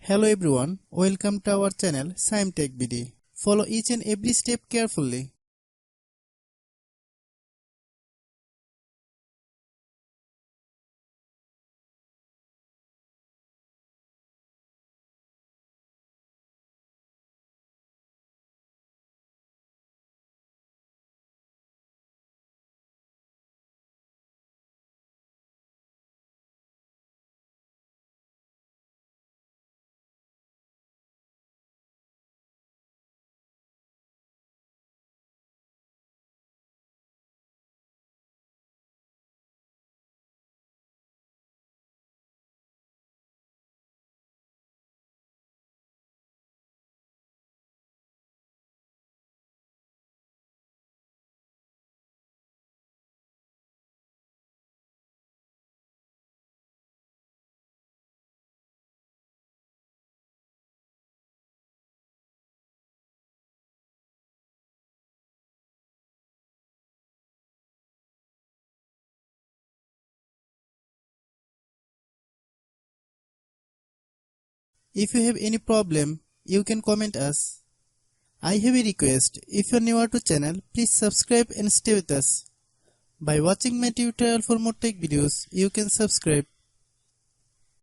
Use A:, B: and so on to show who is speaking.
A: Hello everyone, welcome to our channel Shaem TechBD. Follow each and every step carefully. If you have any problem, you can comment us. I have a request. If you are new to channel, please subscribe and stay with us. By watching my tutorial for more tech videos, you can subscribe.